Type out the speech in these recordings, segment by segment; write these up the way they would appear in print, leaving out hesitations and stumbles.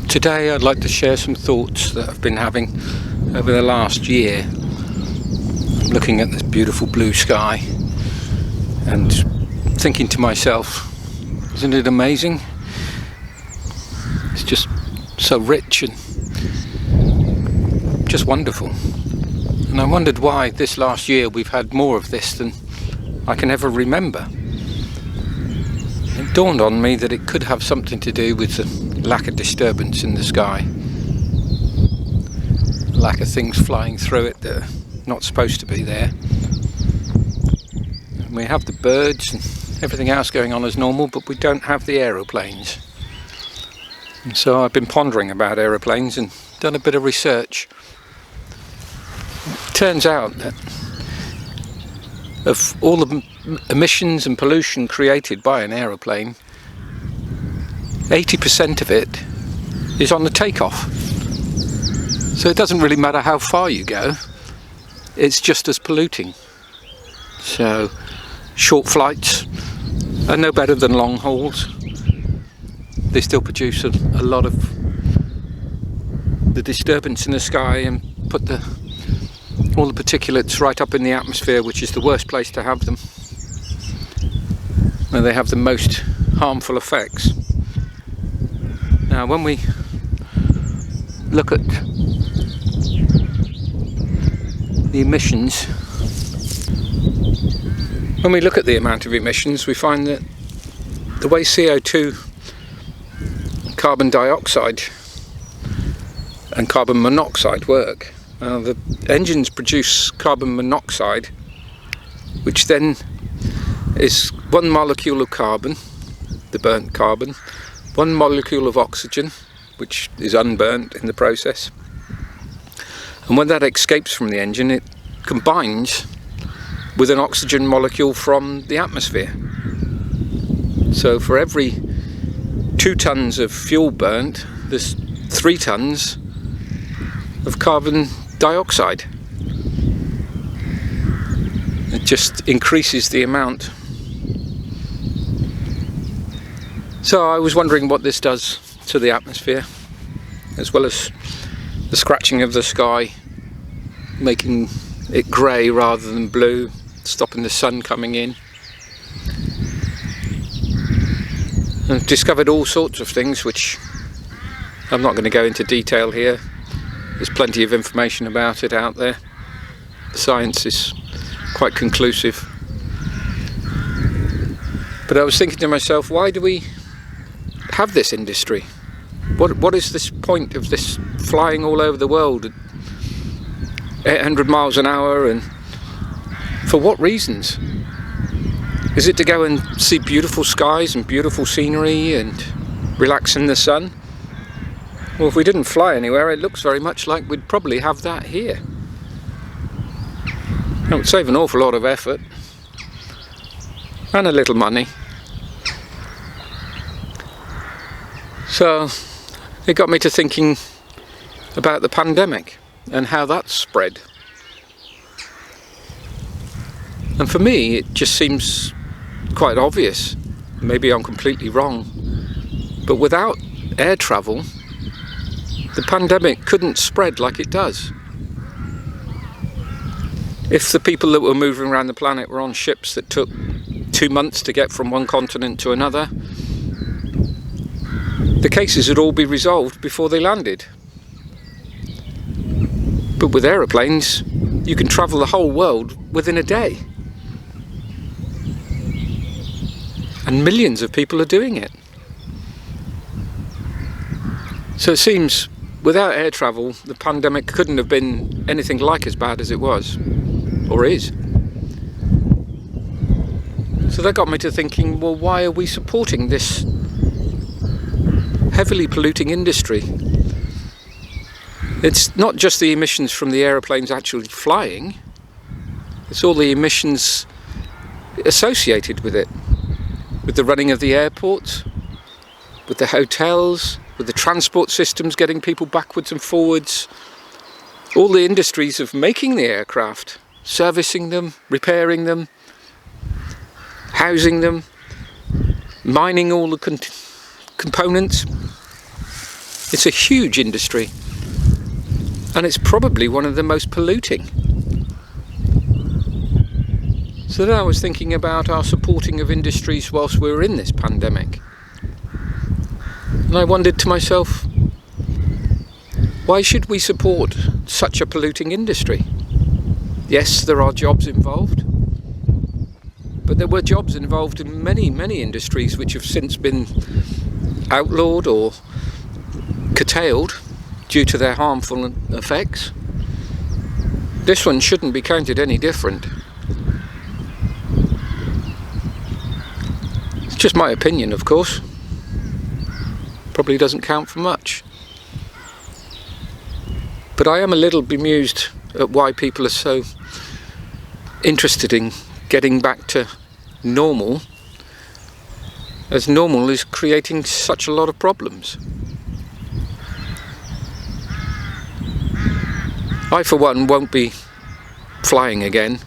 Today I'd like to share some thoughts that I've been having over the last year. I'm looking at this beautiful blue sky and thinking to myself, isn't it amazing? It's just so rich and just wonderful. And I wondered why this last year we've had more of this than I can ever remember. It dawned on me that it could have something to do with the lack of disturbance in the sky, lack of things flying through it that are not supposed to be there. And we have the birds and everything else going on as normal, but we don't have the aeroplanes. And so I've been pondering about aeroplanes and done a bit of research. It turns out that of all the emissions and pollution created by an aeroplane, 80% of it is on the takeoff. So it doesn't really matter how far you go, it's just as polluting. So short flights are no better than long hauls. They still produce a lot of the disturbance in the sky and put all the particulates right up in the atmosphere, which is the worst place to have them, where they have the most harmful effects. Now, when we look at the emissions, when we look at the amount of emissions, we find that the way CO2, carbon dioxide and carbon monoxide work, the engines produce carbon monoxide, which then is one molecule of carbon, the burnt carbon, one molecule of oxygen, which is unburnt in the process, and when that escapes from the engine, it combines with an oxygen molecule from the atmosphere. So for every 2 tons of fuel burnt, there's 3 tons of carbon dioxide. It just increases the amount. So I was wondering what this does to the atmosphere, as well as the scratching of the sky, making it grey rather than blue, stopping the sun coming in. I've discovered all sorts of things which I'm not going to go into detail here. There's plenty of information about it out there. The science is quite conclusive. But I was thinking to myself, why do we have this industry? What is this point of this flying all over the world at 800 miles an hour, and for what reasons? Is it to go and see beautiful skies and beautiful scenery and relax in the sun? Well, if we didn't fly anywhere, it looks very much like we'd probably have that here. It would save an awful lot of effort and a little money. So it got me to thinking about the pandemic and how that's spread. And for me, it just seems quite obvious. Maybe I'm completely wrong, but without air travel, the pandemic couldn't spread like it does. If the people that were moving around the planet were on ships that took 2 months to get from one continent to another, the cases would all be resolved before they landed. But with aeroplanes, you can travel the whole world within a day. And millions of people are doing it. So it seems without air travel, the pandemic couldn't have been anything like as bad as it was, or is. So that got me to thinking, well, why are we supporting this heavily polluting industry? It's not just the emissions from the aeroplanes actually flying, it's all the emissions associated with it, with the running of the airports, with the hotels, with the transport systems getting people backwards and forwards, all the industries of making the aircraft, servicing them, repairing them, housing them, mining all the components. It's a huge industry, and it's probably one of the most polluting. So then I was thinking about our supporting of industries whilst we were in this pandemic. And I wondered to myself, why should we support such a polluting industry? Yes, there are jobs involved, but there were jobs involved in many, many industries which have since been outlawed or curtailed due to their harmful effects. This one shouldn't be counted any different. It's just my opinion, of course. Probably doesn't count for much. But I am a little bemused at why people are so interested in getting back to normal, as normal is creating such a lot of problems. I, for one, won't be flying again.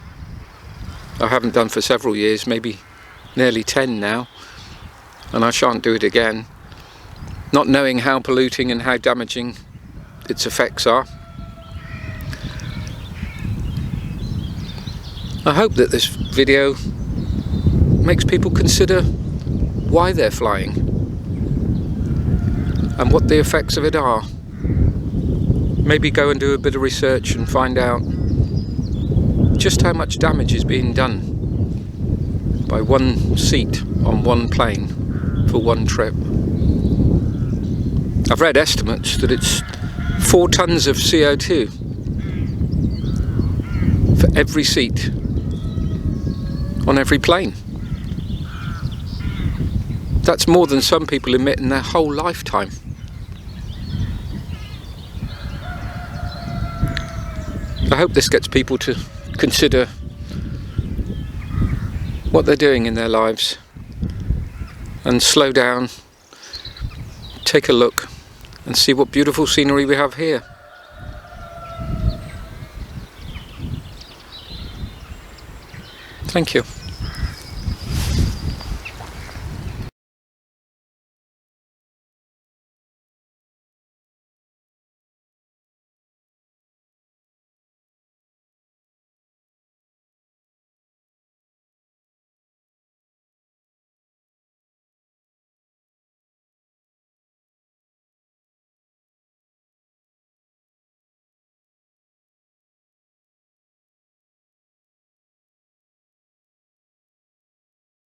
I haven't done for several years, maybe nearly 10 now, and I shan't do it again, not knowing how polluting and how damaging its effects are. I hope that this video makes people consider why they're flying and what the effects of it are. Maybe go and do a bit of research and find out just how much damage is being done by one seat on one plane for one trip. I've read estimates that it's 4 tons of CO2 for every seat on every plane. That's more than some people emit in their whole lifetime. I hope this gets people to consider what they're doing in their lives and slow down, take a look and see what beautiful scenery we have here. Thank you.